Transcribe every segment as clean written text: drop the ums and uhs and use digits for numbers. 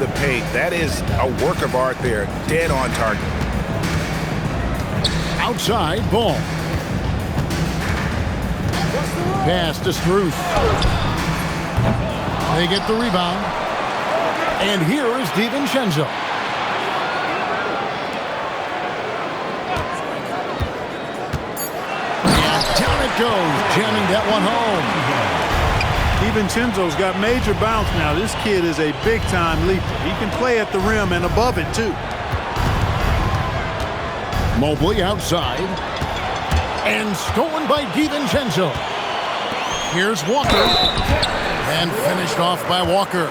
the paint. That is a work of art there. Dead on target. Outside ball. Pass to Struth. They get the rebound. And here is DiVincenzo. And down it goes, jamming that one home. DiVincenzo's got major bounce now. This kid is a big-time leaper. He can play at the rim and above it, too. Mobley outside. And stolen by DiVincenzo. Here's Walker. And finished off by Walker.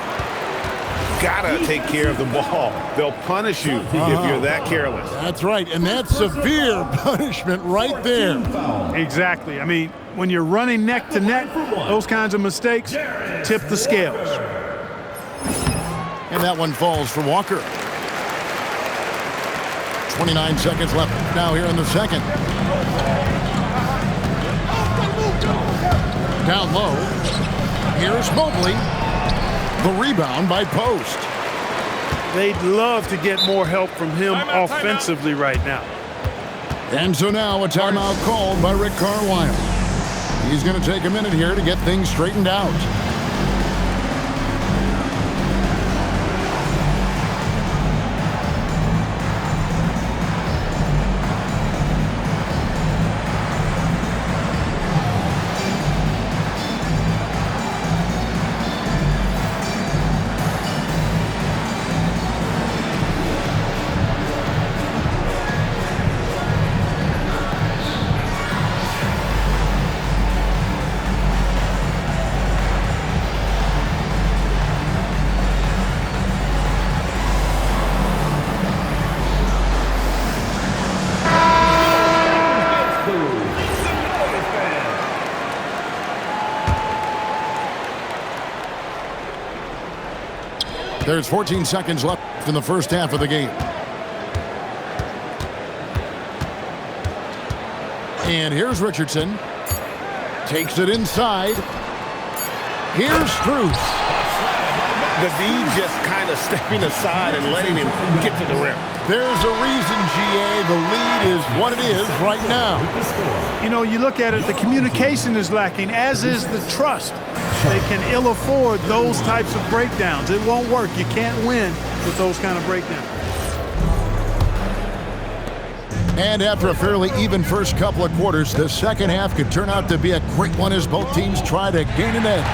Gotta take care of the ball. They'll punish you if you're that careless. That's right, and that's severe punishment right there. Exactly. I mean, when you're running neck to neck, those kinds of mistakes tip the scales. And that one falls for Walker. 29 seconds left now here in the second. Down low. Here's Mobley. The rebound by Post. They'd love to get more help from him offensively right now. And so now a timeout called by Rick Carlisle. He's going to take a minute here to get things straightened out. There's 14 seconds left in the first half of the game. And here's Richardson. Takes it inside. Here's Struth. The D just kind of stepping aside and letting him get to the rim. There's a reason, GA, the lead is what it is right now. You know, you look at it, the communication is lacking, as is the trust. They can ill afford those types of breakdowns. It won't work. You can't win with those kind of breakdowns. And after a fairly even first couple of quarters, the second half could turn out to be a great one as both teams try to gain an edge.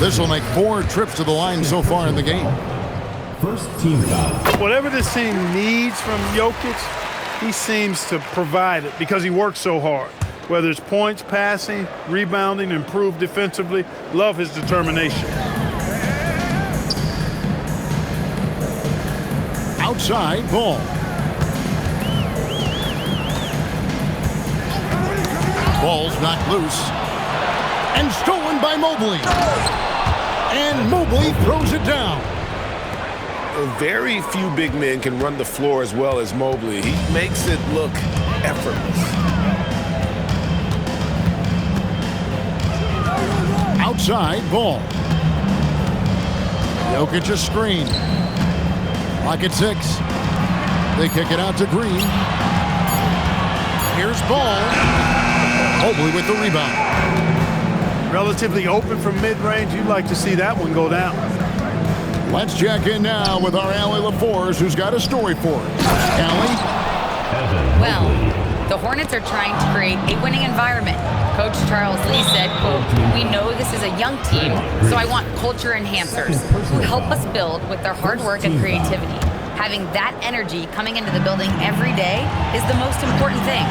This will make 4 trips to the line so far in the game. First team foul. Whatever this team needs from Jokic, he seems to provide it because he works so hard. Whether it's points, passing, rebounding, improved defensively, love his determination. Outside ball. Ball's knocked loose. And stolen by Mobley. And Mobley throws it down. Very few big men can run the floor as well as Mobley. He makes it look effortless. Outside ball. Jokic a screen. Clock at 6. They kick it out to Green. Here's Ball. Mobley with the rebound. Relatively open from mid-range. You'd like to see that one go down. Let's check in now with our Allie LaForce, who's got a story for us. Allie? Well, the Hornets are trying to create a winning environment. Coach Charles Lee said, quote, "We know this is a young team, so I want culture enhancers who help us build with their hard work and creativity. Having that energy coming into the building every day is the most important thing."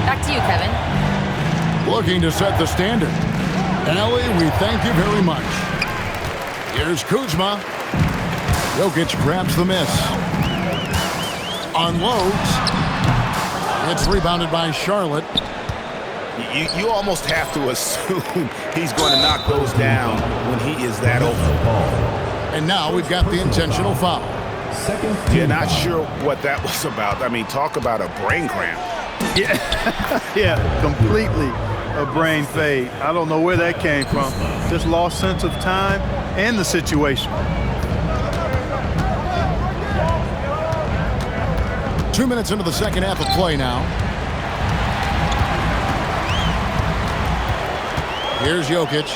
Back to you, Kevin. Looking to set the standard. Allie, we thank you very much. Here's Kuzma. Jokic grabs the miss. Unloads. It's rebounded by Charlotte. You almost have to assume he's going to knock those down when he is that open. And now we've got the intentional foul. Yeah, not sure what that was about. I mean, talk about a brain cramp. Yeah, yeah, completely a brain fade. I don't know where that came from. Just lost sense of time. and the situation. 2 minutes into the second half of play now. Here's Jokic.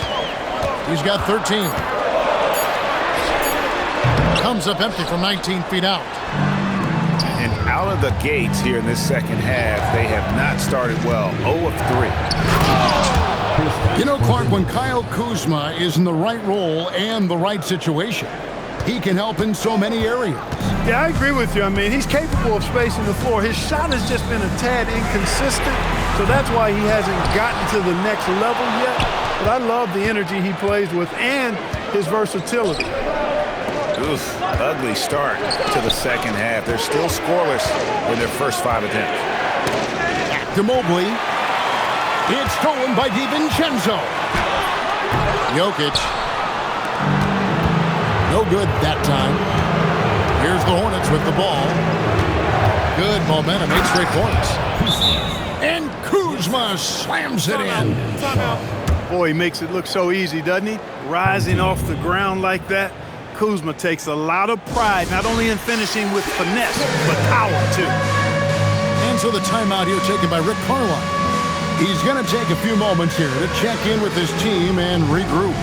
He's got 13. Comes up empty from 19 feet out. And out of the gates here in this second half, they have not started well. 0 of 3. You know, Clark, when Kyle Kuzma is in the right role and the right situation, he can help in so many areas. Yeah, I agree with you. I mean, he's capable of spacing the floor. His shot has just been a tad inconsistent, so that's why he hasn't gotten to the next level yet. But I love the energy he plays with and his versatility. Oof, ugly start to the second half. They're still scoreless in their first 5 attempts. To Mobley. It's stolen by DiVincenzo. Jokic. No good that time. Here's the Hornets with the ball. Good momentum, 8 straight points. And Kuzma slams it in. Boy, he makes it look so easy, doesn't he? Rising off the ground like that. Kuzma takes a lot of pride, not only in finishing with finesse, but power, too. And so the timeout here taken by Rick Carlisle. He's going to take a few moments here to check in with his team and regroup.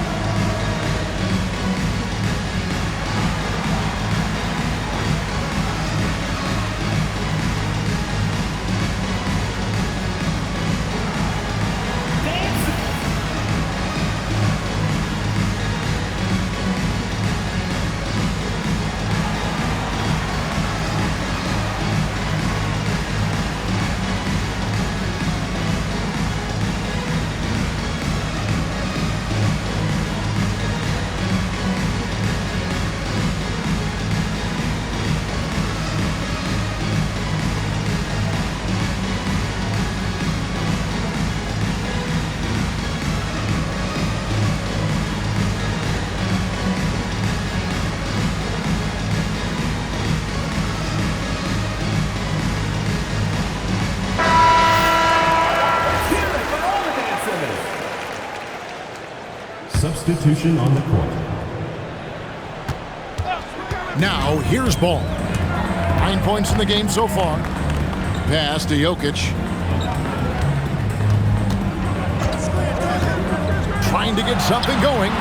Substitution on the court. Now, here's ball. 9 points in the game so far. Pass to Jokic. Trying to get something going.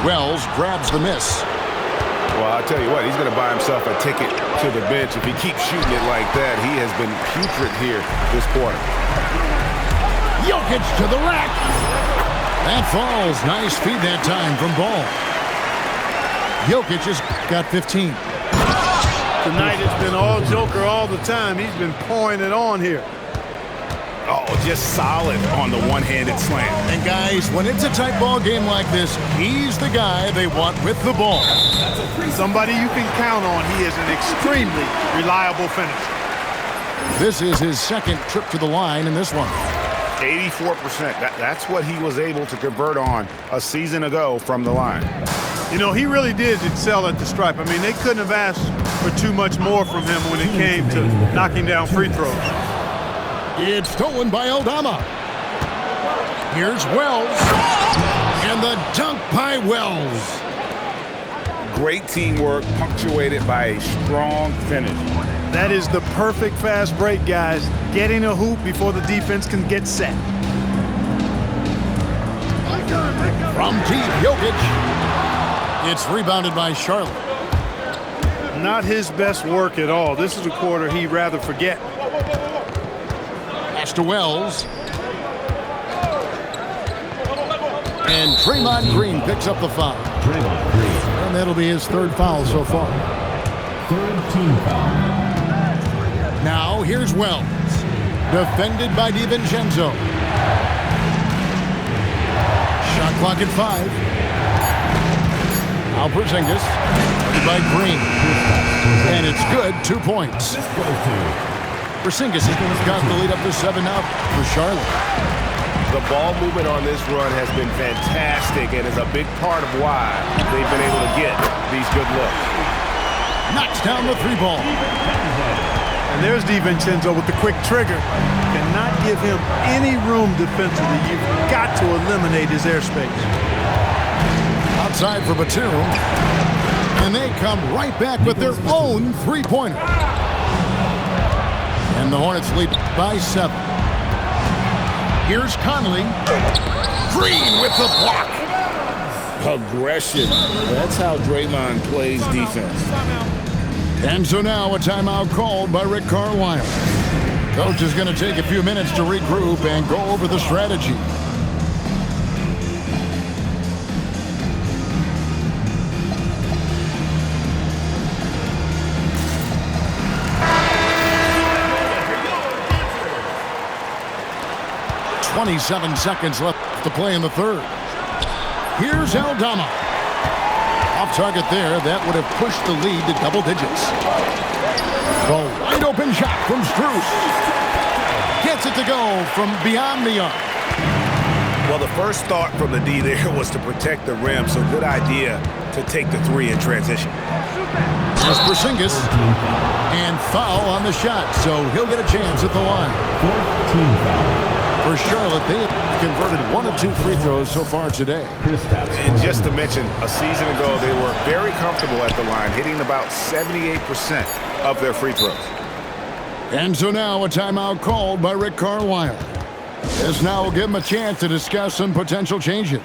Wells grabs the miss. Well, I'll tell you what, he's going to buy himself a ticket to the bench. If he keeps shooting it like that, he has been putrid here this quarter. Jokic to the rack. That falls. Nice feed that time from Ball. Jokic has got 15. Tonight it's been all Joker all the time. He's been pouring it on here. Oh, just solid on the one-handed slam. And guys, when it's a tight ball game like this, he's the guy they want with the ball. Somebody you can count on. He is an extremely reliable finisher. This is his second trip to the line in this one. 84%. That's what he was able to convert on a season ago from the line. You know, he really did excel at the stripe. I mean, they couldn't have asked for too much more from him when it came to knocking down free throws. It's stolen by Aldama. Here's Wells. And the dunk by Wells. Great teamwork punctuated by a strong finish. That is the perfect fast break, guys. Getting a hoop before the defense can get set. From deep, Jokic. It's rebounded by Charlotte. Not his best work at all. This is a quarter he'd rather forget. Pass to Wells. And Draymond Green picks up the foul. Draymond Green. And that'll be his third foul so far. Third team foul. Now here's Wells. Defended by DiVincenzo. Shot clock at 5. Now Porzingis by Green. And it's good, 2 points. Porzingis has got the lead up to 7 now for Charlotte. The ball movement on this run has been fantastic and is a big part of why they've been able to get these good looks. Knocks down the 3 ball. And there's DiVincenzo with the quick trigger. Cannot give him any room defensively. You've got to eliminate his airspace. Out outside for Batum. And they come right back with their own three-pointer. And the Hornets lead by 7. Here's Conley. Green with the block. Aggression. That's how Draymond plays defense. And so now a timeout called by Rick Carlisle. Coach is going to take a few minutes to regroup and go over the strategy. .27 seconds left to play in the third. Here's Aldama. Off target there. That would have pushed the lead to double digits. The wide open shot from Strus. Gets it to go from beyond the arc. Well, the first thought from the D there was to protect the rim, so good idea to take the three in transition. There's Porzingis. And foul on the shot, so he'll get a chance at the line. 14 foul. For Charlotte, they have converted 1 of 2 free throws so far today. And just to mention, a season ago, they were very comfortable at the line, hitting about 78% of their free throws. And so now a timeout called by Rick Carlisle. This now will give him a chance to discuss some potential changes.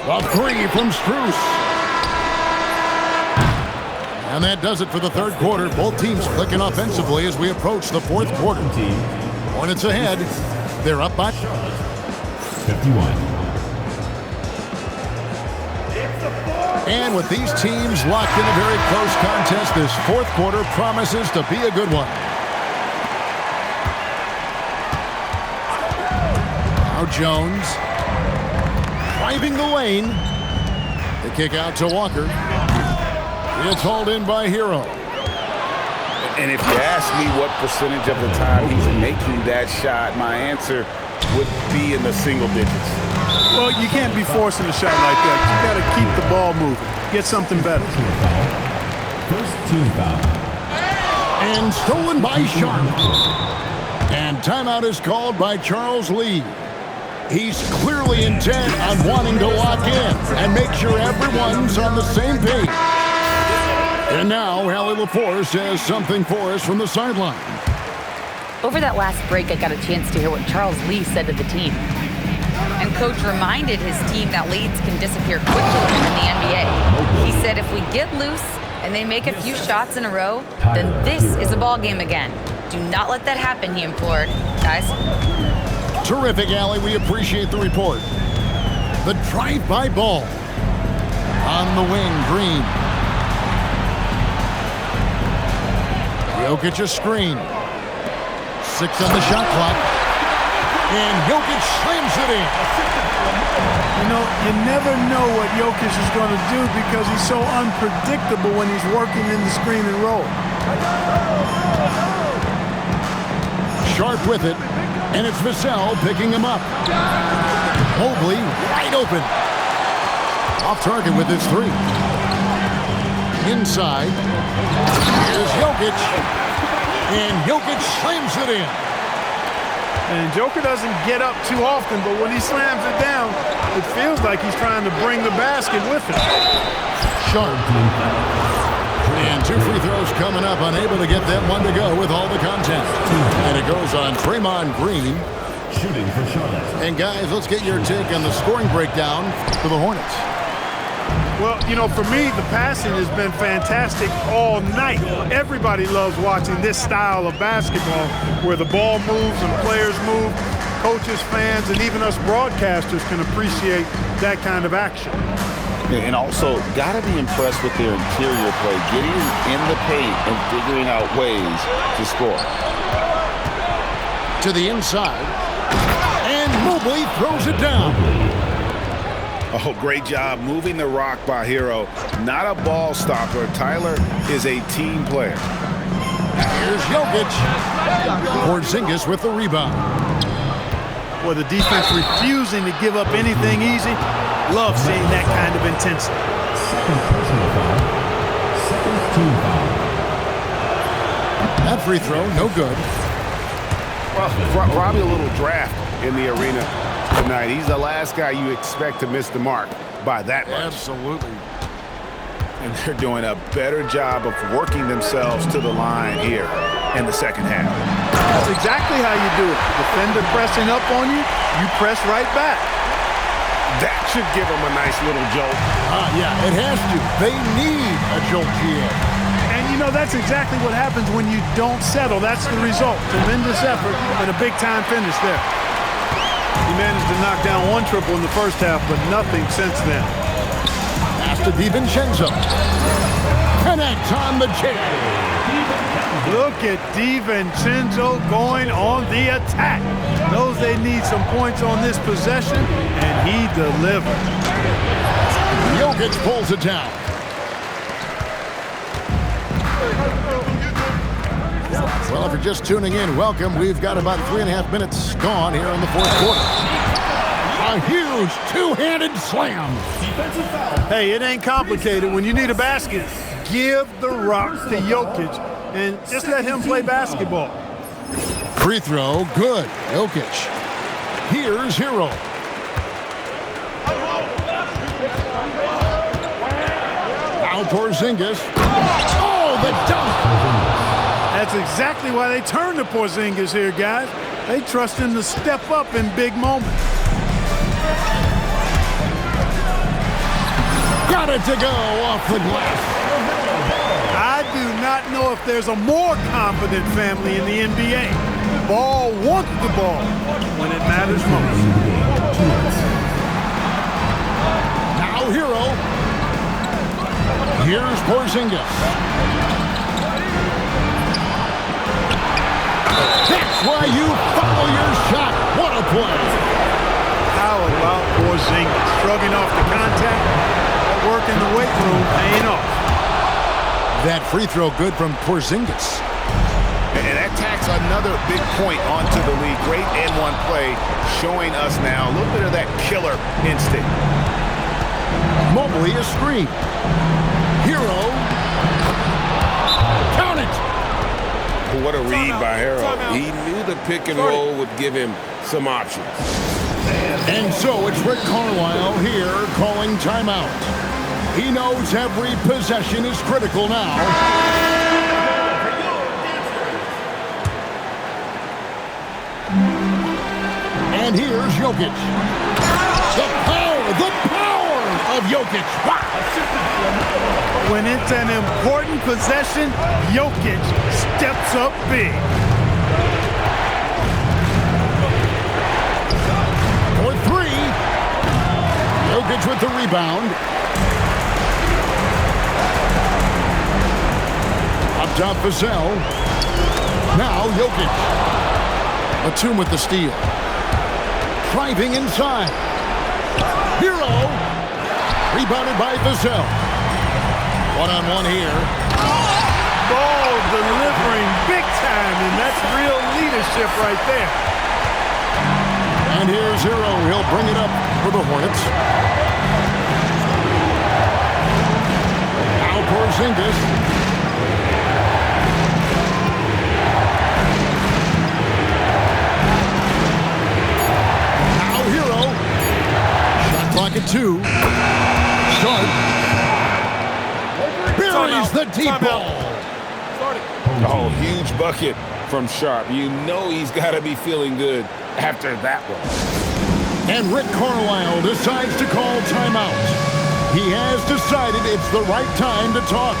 A three from Strus. And that does it for the third quarter. Both teams clicking offensively as we approach the fourth quarter. Hornets ahead. They're up by 51. And with these teams locked in a very close contest, this fourth quarter promises to be a good one. Now Jones. Driving the lane. The kick out to Walker. It's hauled in by Hero. And if you ask me what percentage of the time he's making that shot, my answer would be in the single digits. Well, you can't be forcing a shot like that. You got to keep the ball moving. Get something better. First team foul. And stolen by Sharp. And timeout is called by Charles Lee. He's clearly intent on wanting to lock in and make sure everyone's on the same page. And now, Allie LaForce has something for us from the sideline. Over that last break, I got a chance to hear what Charles Lee said to the team. And Coach reminded his team that leads can disappear quickly in the NBA. He said if we get loose and they make a few shots in a row, then this is a ball game again. Do not let that happen, he implored. Guys? Terrific, Allie. We appreciate the report. The drive-by ball. On the wing, Green. Jokic a screen. 6 on the shot clock. And Jokic slams it in. You know, you never know what Jokic is going to do because he's so unpredictable when he's working in the screen and roll. Sharp with it. And it's Vassell picking him up. Mobley wide open. Off target with his 3. Inside. Here's Jokic. And Jokic slams it in. And Joker doesn't get up too often, but when he slams it down, it feels like he's trying to bring the basket with him. Sharp. And 2 free throws coming up, unable to get that one to go with all the contact. And it goes on Draymond Green. Shooting for Charlotte. And guys, let's get your take on the scoring breakdown for the Hornets. Well, you know, for me, the passing has been fantastic all night. Everybody loves watching this style of basketball where the ball moves and players move. Coaches, fans, and even us broadcasters can appreciate that kind of action. And also, got to be impressed with their interior play, getting in the paint and figuring out ways to score. To the inside. And Mobley throws it down. Oh, great job moving the rock by Hero. Not a ball stopper. Tyler is a team player. Here's Jokic. Porzingis with the rebound. Well, the defense refusing to give up anything easy. Love seeing that kind of intensity. Second personal foul. Second team foul. That free throw, no good. Well, probably a little draft in the arena tonight. He's the last guy you expect to miss the mark by that much. Absolutely. And they're doing a better job of working themselves to the line here in the second half. That's exactly how you do it. Defender pressing up on you, you press right back. That should give them a nice little jolt. Yeah, it has to. They need a jolt here. And you know, that's exactly what happens when you don't settle. That's the result. Tremendous effort and a big-time finish there. He managed to knock down one triple in the first half, but nothing since then. Pass to DiVincenzo. Connect on the J. Look at DiVincenzo going on the attack. Knows they need some points on this possession, and he delivered. Jokic pulls it down. Well, if you're just tuning in, welcome. We've got about 3.5 minutes gone here in the fourth quarter. A huge two-handed slam. Hey, it ain't complicated. When you need a basket, give the rock to Jokic and just let him play basketball. Free throw, good. Jokic. Here's Hero. Now Porzingis. Oh, the dunk. That's exactly why they turn to Porzingis here, guys. They trust him to step up in big moments. Got it to go off the glass. I do not know if there's a more confident family in the NBA. Ball wants the ball when it matters most. Now Hero. Here's Porzingis. That's why you follow your shot. What a play. How about Porzingis? Shrugging off the contact. That work in the weight room paying off. That free throw good from Porzingis. And that tacks another big point onto the league. Great N1 play showing us now a little bit of that killer instinct. Mobley a screen. Hero. Count it. What a read by Hero. He knew the pick and roll would give him some options. And so it's Rick Carlisle here calling timeout. He knows every possession is critical now. And here's Jokic. The power of Jokic. Wow. When it's an important possession, Jokic steps up big. For three. Jokic with the rebound. Up top, Vassell. Now Jokic. Batum with the steal. Driving inside. Hero. Rebounded by Vassell. One-on-one here. Ball delivering big time, and that's real leadership right there. And here's Hero. He'll bring it up for the Hornets. Now Porzingis. Now Hero. Shot clock at 2. Sharp. Buries the deep ball. Oh, huge bucket from Sharp. You know he's got to be feeling good after that one. And Rick Carlisle decides to call timeout. He has decided it's the right time to talk.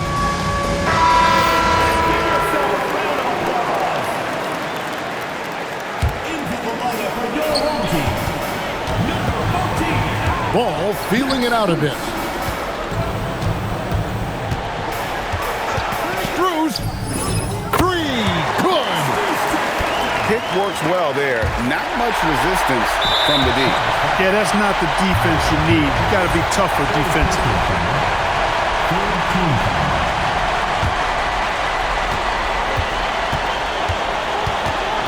Ball feeling it out a bit. Strus. 3. Good. Pick works well there. Not much resistance from the D. Yeah, that's not the defense you need. You got to be tougher defensively.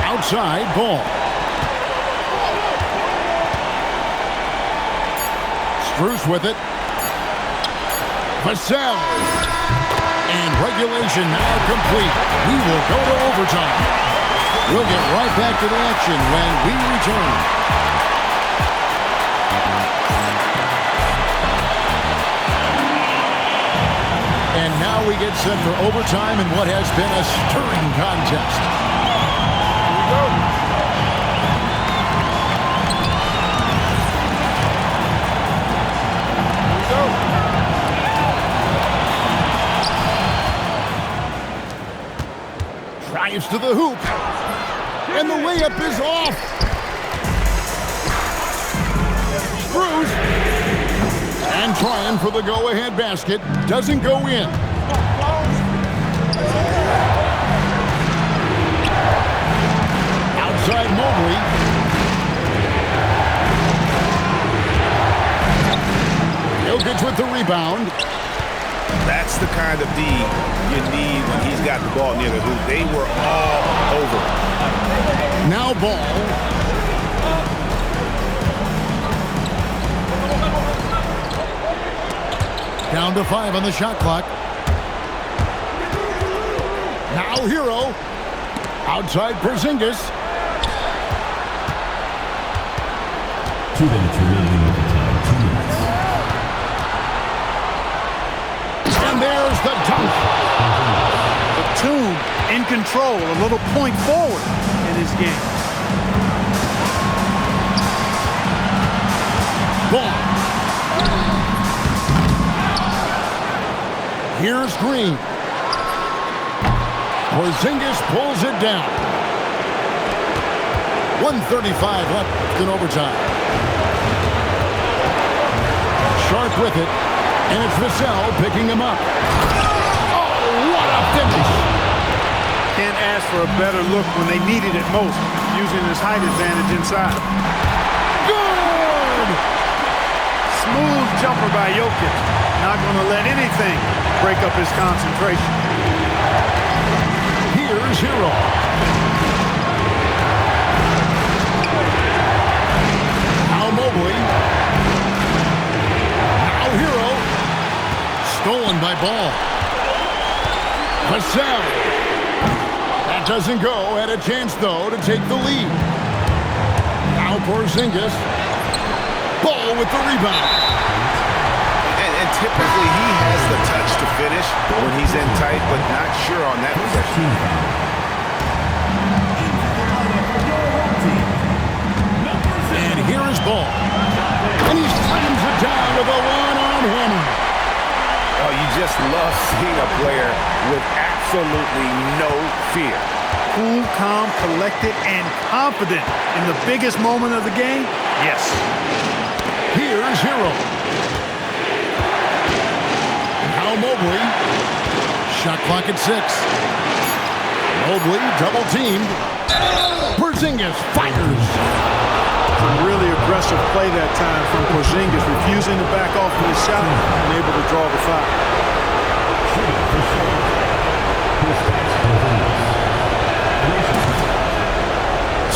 Outside ball. Bruce with it. Vassell. And regulation now complete. We will go to overtime. We'll get right back to the action when we return. And now we get set for overtime in what has been a stirring contest. Here we go. Drives to the hoop. And the layup is off. Bruce. And trying for the go-ahead basket. Doesn't go in. Outside Mobley. Jokic with the rebound. That's the kind of D you need when he's got the ball near the hoop. They were all over. Now Ball. Down to 5 on the shot clock. Now Hero. Outside Porzingis. 2 minutes remaining in overtime. 2 minutes. And there's the dunk. Batum in control, a little point forward in his game. Ball. Here's Green. Porzingis pulls it down. 1:35 left in overtime. Sharp with it. And it's Vassell picking him up. Oh, what a finish! Can't ask for a better look when they needed it most, using his height advantage inside. Good! Smooth jumper by Jokic. Not going to let anything break up his concentration. Here's Hero. Now Mobley. Now Hero. Stolen by Ball. Vassell. That doesn't go. Had a chance, though, to take the lead. Now Porzingis. Ball with the rebound. And typically he has the touch to finish when he's in tight, but not sure on that possession. And here is Ball. And he slams it down with a one-arm hammer. Oh, you just love seeing a player with absolutely no fear. Cool, calm, collected, and confident in the biggest moment of the game? Yes. Here's Hero. Now Mobley. Shot clock at 6. Mobley double teamed. Porzingis fires. Some really aggressive play that time from Porzingis, refusing to back off from his shot and able to draw the foul.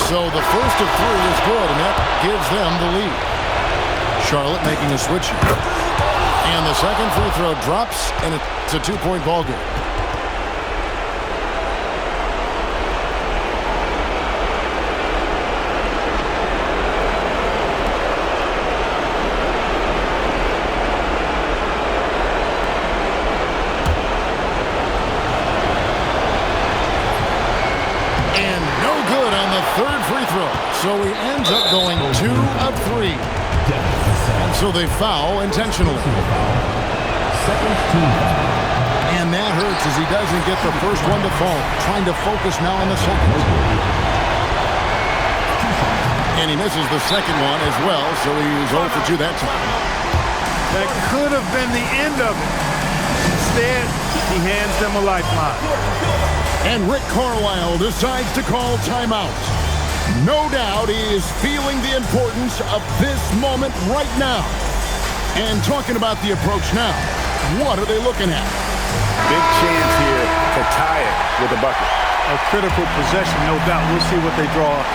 So the first of 3 is good, and that gives them the lead. Charlotte making a switch here. And the second free throw drops, and it's a 2-point ball game. And no good on the third free throw. So he ends up going 2 of 3. And so they foul intentionally. And that hurts as he doesn't get the first one to fall. Trying to focus now on the second. And he misses the second one as well, so he's 0 for 2 that time. That could have been the end of it. Instead, he hands them a lifeline. And Rick Carlisle decides to call timeout. No doubt he is feeling the importance of this moment right now. And talking about the approach now, what are they looking at? Big chance here to tie it with a bucket. A critical possession, no doubt. We'll see what they draw up.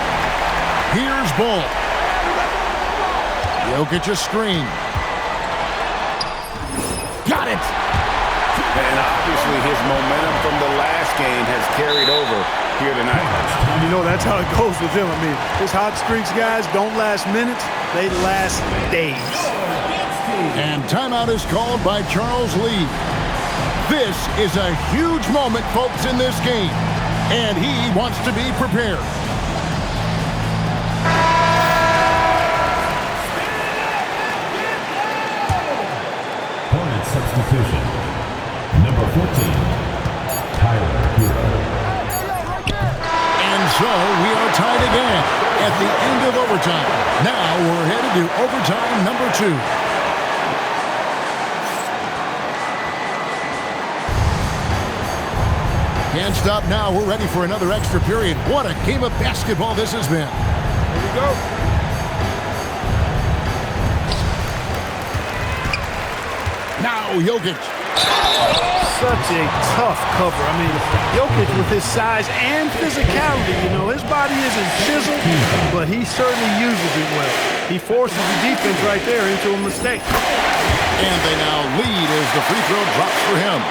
Here's Ball. Jokic a screen. obviously his momentum from the last game has carried over here tonight. You know, that's how it goes with him. I mean, his hot streaks, guys, don't last minutes. They last days. And timeout is called by Charles Lee. This is a huge moment, folks, in this game. And he wants to be prepared. Hornets substitution. Number 14, Tyler Hero. And so we are tied again at the end of overtime. Now we're headed to overtime number 2. Can't stop now. We're ready for another extra period. What a game of basketball this has been. Here we go. Now Jokic. Such a tough cover. I mean, Jokic with his size and physicality, you know, his body isn't chiseled, but he certainly uses it well. He forces the defense right there into a mistake. And they now lead as the free throw drops for him.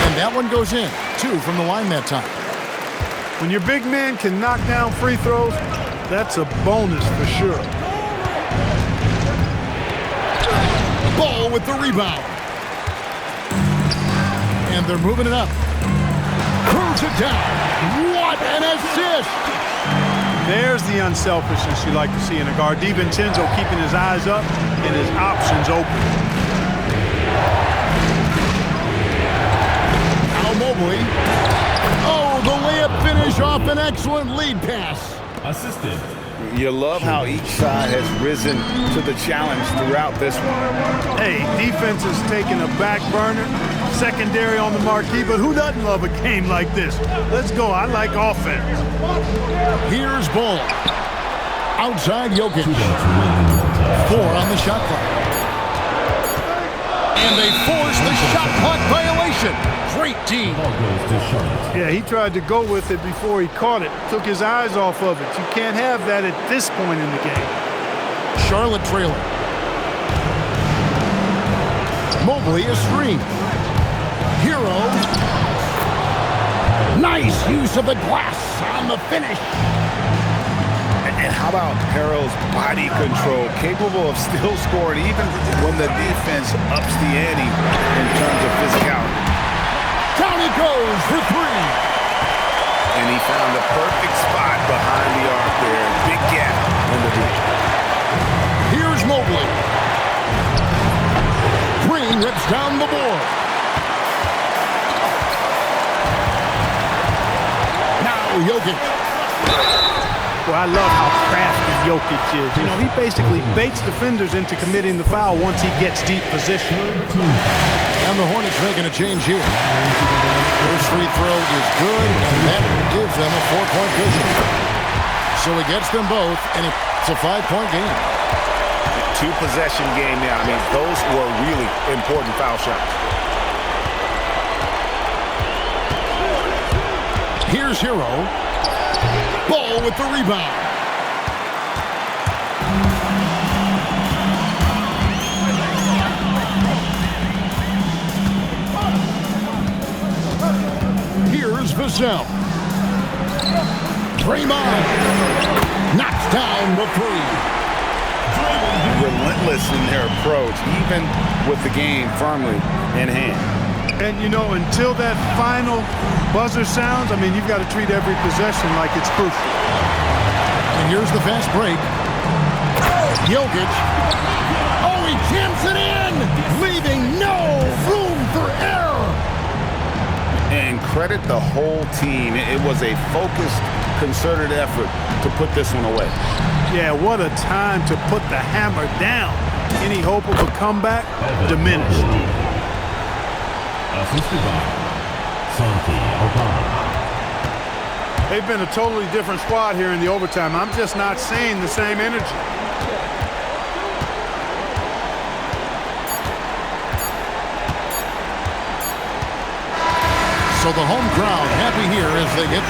And that one goes in. 2 from the line that time. When your big man can knock down free throws, that's a bonus for sure. Ball with the rebound. And they're moving it up. Pulls it down. What an assist! There's the unselfishness you like to see in a guard. DiVincenzo keeping his eyes up and his options open. Now Mobley. Oh, the layup finish off an excellent lead pass. Assistant. You love how each side has risen to the challenge throughout this one. Hey, defense is taking a back burner, secondary on the marquee, but who doesn't love a game like this? Let's go. I like offense. Here's Ball. Outside Jokic. 4 on the shot clock. And they force the shot clock violation. Great team. Yeah, he tried to go with it before he caught it. Took his eyes off of it. You can't have that at this point in the game. Charlotte trailing. Mobley a screen. Hero. Nice use of the glass on the finish. And how about Harrell's body control, capable of still scoring even when the defense ups the ante in terms of physicality. Down he goes for 3. And he found the perfect spot behind the arc there. Big gap in the deep. Here's Mobley. Green rips down the board. Now Jokic. Well, I love how crafty Jokic is. You know, he basically baits defenders into committing the foul once he gets deep position. And the Hornets making a change here. First free throw is good, and that gives them a 4-point cushion. So he gets them both, and it's a 5-point game. 2-possession game now. I mean, those were really important foul shots. Here's Hero. Ball with the rebound. Here's Vassell. Draymond knocks down the 3. Relentless in their approach, even with the game firmly in hand. And, you know, until that final buzzer sounds, I mean, you've got to treat every possession like it's crucial. And here's the fast break. Jokic. Oh, he jams it in, leaving no room for error. And credit the whole team. It was a focused, concerted effort to put this one away. Yeah, what a time to put the hammer down. Any hope of a comeback diminished. Assisted by Santi Obama. They've been a totally different squad here in the overtime. I'm just not seeing the same energy. So the home crowd happy here as they get